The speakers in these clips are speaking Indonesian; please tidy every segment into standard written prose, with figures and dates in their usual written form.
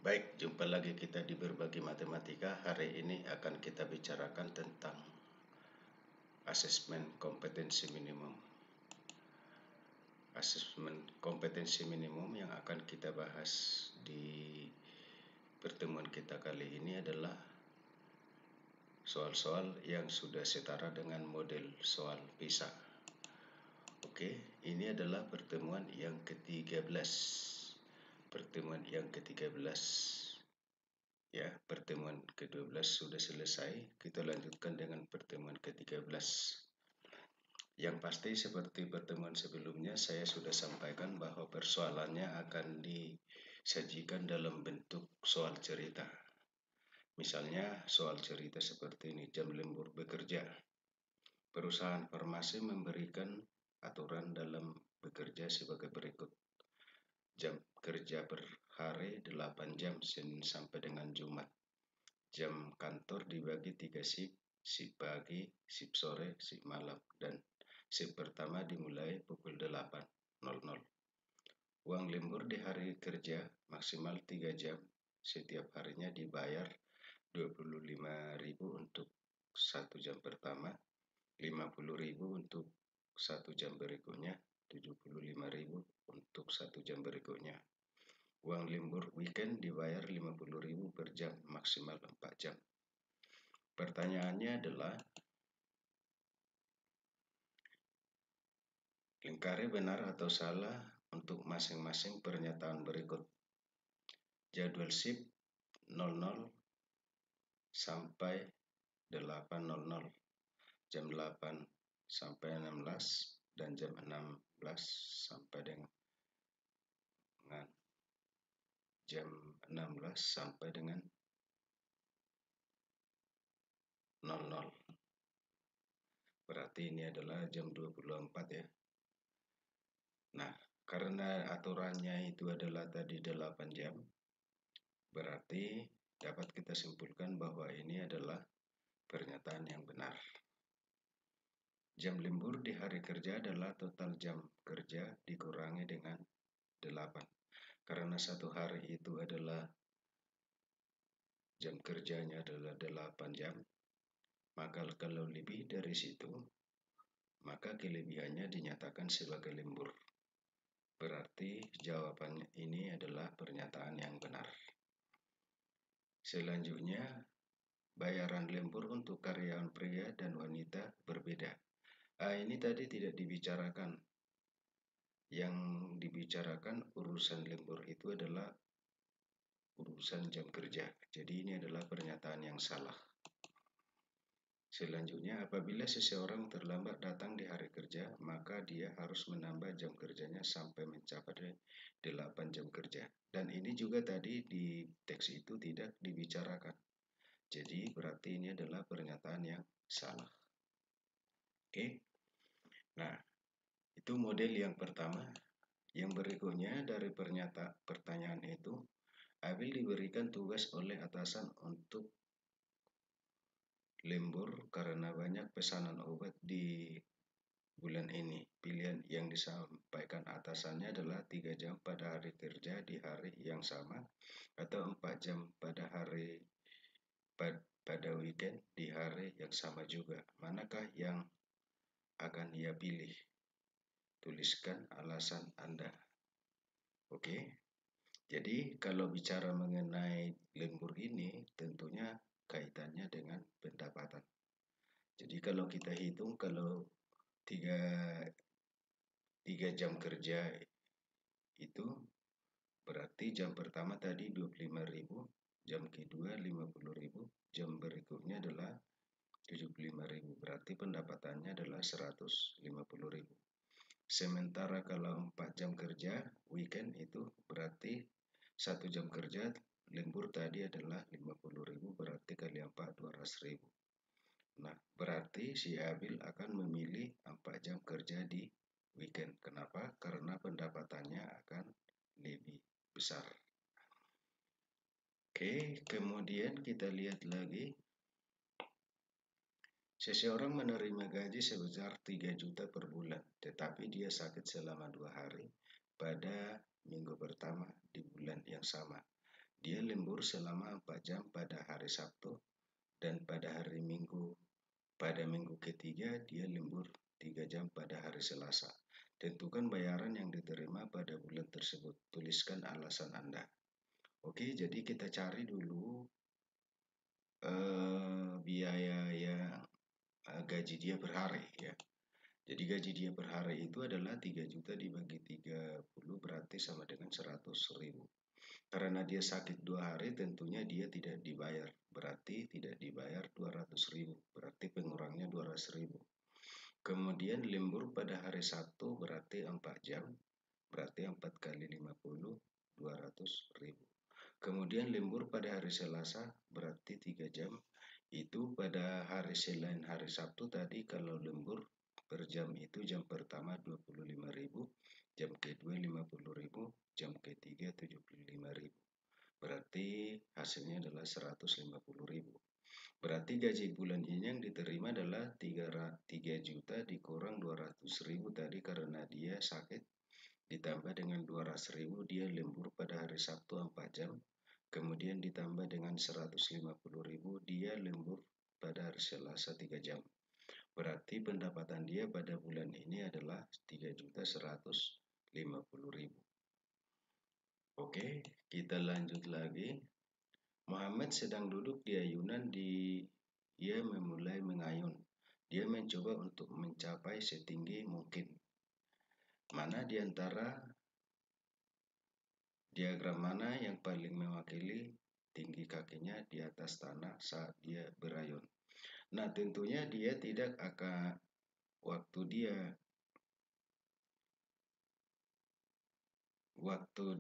Baik, jumpa lagi kita di Berbagi Matematika. Hari ini akan kita bicarakan tentang asesmen kompetensi minimum. Asesmen kompetensi minimum yang akan kita bahas di pertemuan kita kali ini adalah soal-soal yang sudah setara dengan model soal PISA. Oke, ini adalah pertemuan yang ke-13. Pertemuan yang ke-13. Ya, pertemuan ke-12 sudah selesai. Kita lanjutkan dengan pertemuan ke-13. Yang pasti seperti pertemuan sebelumnya, saya sudah sampaikan bahwa persoalannya akan disajikan dalam bentuk soal cerita. Misalnya soal cerita seperti ini, jam lembur bekerja. Perusahaan farmasi memberikan aturan dalam bekerja sebagai berikut. Jam kerja per hari 8 jam Senin sampai dengan Jumat. Jam kantor dibagi 3 shift, shift pagi, shift sore, shift malam, dan shift pertama dimulai pukul 8.00. Uang lembur di hari kerja maksimal 3 jam, setiap harinya dibayar 25.000 untuk 1 jam pertama, 50.000 untuk 1 jam berikutnya, 75.000 untuk 1 jam berikutnya. Uang lembur weekend dibayar 50.000 per jam, maksimal 4 jam. Pertanyaannya adalah, lingkari benar atau salah untuk masing-masing pernyataan berikut. Jadwal shift 00 sampai 8.00, jam 8 sampai 16, dan jam 16 sampai dengan jam 16 sampai dengan 00. Berarti ini adalah jam 24 ya. Nah, karena aturannya itu adalah tadi 8 jam, berarti dapat kita simpulkan bahwa ini adalah pernyataan yang benar. Jam lembur di hari kerja adalah total jam kerja dikurangi dengan 8. Karena satu hari itu adalah jam kerjanya adalah 8 jam, maka kalau lebih dari situ, maka kelebihannya dinyatakan sebagai lembur. Berarti jawabannya ini adalah pernyataan yang benar. Selanjutnya, bayaran lembur untuk karyawan pria dan wanita berbeda. Ini tadi tidak dibicarakan. Yang dibicarakan urusan lembur itu adalah urusan jam kerja. Jadi ini adalah pernyataan yang salah. Selanjutnya, apabila seseorang terlambat datang di hari kerja, maka dia harus menambah jam kerjanya sampai mencapai 8 jam kerja. Dan ini juga tadi di teks itu tidak dibicarakan. Jadi berarti ini adalah pernyataan yang salah. Oke. Nah, itu model yang pertama. Yang berikutnya dari pertanyaan itu, Abil diberikan tugas oleh atasan untuk lembur karena banyak pesanan obat di bulan ini. Pilihan yang disampaikan atasannya adalah 3 jam pada hari kerja di hari yang sama, atau 4 jam pada weekend di hari yang sama juga. Manakah yang akan ia pilih? Tuliskan alasan Anda. Oke. Jadi kalau bicara mengenai lembur ini, tentunya kaitannya dengan pendapatan. Jadi kalau kita hitung, kalau 3 jam kerja itu berarti jam pertama tadi 25.000, jam kedua 50.000, jam berikutnya adalah 75.000. Berarti pendapatannya adalah 150.000. Sementara kalau 4 jam kerja weekend itu berarti 1 jam kerja lembur tadi adalah 50.000, berarti kali 4 200.000. Nah, berarti si Abil akan memilih 4 jam kerja di weekend. Kenapa? Karena pendapatannya akan lebih besar. Oke, kemudian kita lihat lagi. Seseorang menerima gaji sebesar 3 juta per bulan, tetapi dia sakit selama 2 hari pada minggu pertama di bulan yang sama. dia lembur selama 4 jam pada hari Sabtu, dan pada minggu ketiga dia lembur 3 jam pada hari Selasa. Tentukan bayaran yang diterima pada bulan tersebut. Tuliskan alasan Anda. Oke, jadi kita cari dulu biaya yang gaji dia per hari ya. Jadi gaji dia per hari itu adalah 3 juta dibagi 30 berarti sama dengan 100.000. Karena dia sakit 2 hari tentunya dia tidak dibayar. Berarti tidak dibayar 200.000. Berarti pengurangnya 200.000. Kemudian lembur pada hari Sabtu berarti 4 jam. Berarti 4 kali 50, 200.000. Kemudian lembur pada hari Selasa berarti 3 jam. Itu pada hari selain hari Sabtu tadi kalau lembur per jam itu jam pertama 25.000, jam kedua 50.000, jam ketiga 75.000. Berarti hasilnya adalah 150.000. Berarti gaji bulan ini yang diterima adalah 3 juta dikurang 200.000 tadi karena dia sakit, ditambah dengan 200.000 dia lembur pada hari Sabtu 4 jam, kemudian ditambah dengan 150.000 dia lembur pada hari Selasa 3 jam. Berarti pendapatan dia pada bulan ini adalah 3.150.000. Oke, kita lanjut lagi. Muhammad sedang duduk di ayunan ia memulai mengayun. Dia mencoba untuk mencapai setinggi mungkin. Mana di antara diagram mana yang paling mewakili tinggi kakinya di atas tanah saat dia berayun? Nah, tentunya dia tidak akan waktu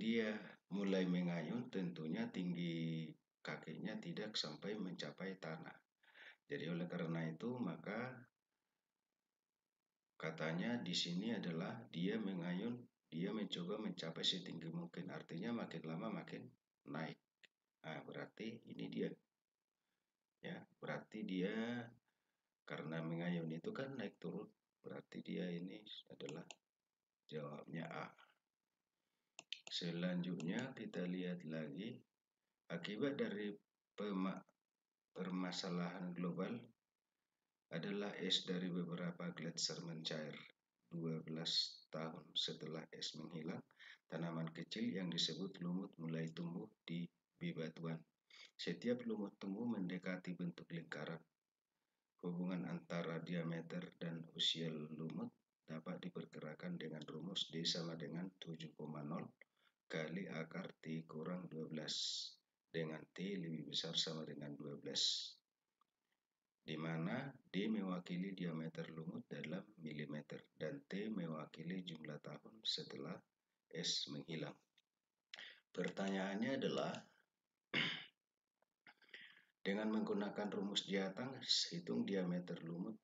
dia mulai mengayun tentunya tinggi kakinya tidak sampai mencapai tanah. Jadi oleh karena itu maka katanya di sini adalah dia mengayun, dia mencoba mencapai setinggi mungkin. Artinya makin lama makin naik. Nah, berarti ini dia. Ya, berarti dia karena mengayun itu kan naik turun. Berarti dia ini adalah jawabnya A. Selanjutnya kita lihat lagi akibat dari permasalahan global adalah es dari beberapa gletser mencair. 12 tahun setelah es menghilang, tanaman kecil yang disebut lumut mulai tumbuh di bebatuan. Setiap lumut tumbuh mendekati bentuk lingkaran. Hubungan antara diameter dan usia lumut dapat diperkirakan dengan rumus D sama dengan 7,0 kali akar T kurang 12 dengan T lebih besar sama dengan 12, di mana D mewakili diameter lumut dalam milimeter dan T mewakili jumlah tahun setelah es menghilang. Pertanyaannya adalah dengan menggunakan rumus di atas, hitung diameter lumut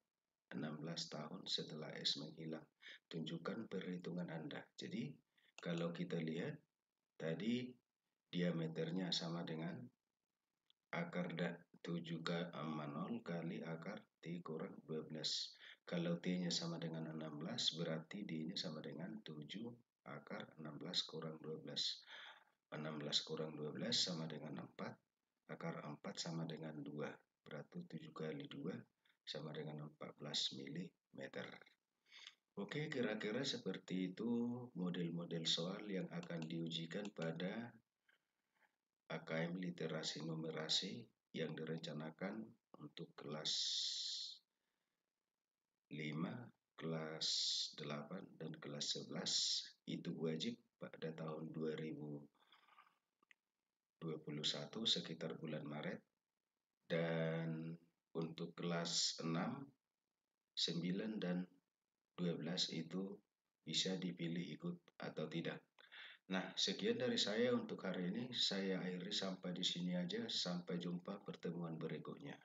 16 tahun setelah es menghilang. Tunjukkan perhitungan Anda. Jadi kalau kita lihat tadi diameternya sama dengan akar 7,0 kali akar T kurang 12. Kalau T-nya sama dengan 16 berarti D-nya sama dengan 7 akar 16 kurang 12. 16 kurang 12 sama dengan 4. Akar 4 sama dengan 2. Berarti 7 kali 2 sama dengan 14 mm. Oke, kira-kira seperti itu model-model soal yang akan diujikan pada AKM Literasi Numerasi yang direncanakan untuk kelas 5, kelas 8, dan kelas 11. Itu wajib pada tahun 2021 sekitar bulan Maret. Dan untuk kelas 6, 9, dan 12 itu bisa dipilih ikut atau tidak. Nah, sekian dari saya untuk hari ini. Saya akhiri sampai di sini aja. Sampai jumpa pertemuan berikutnya.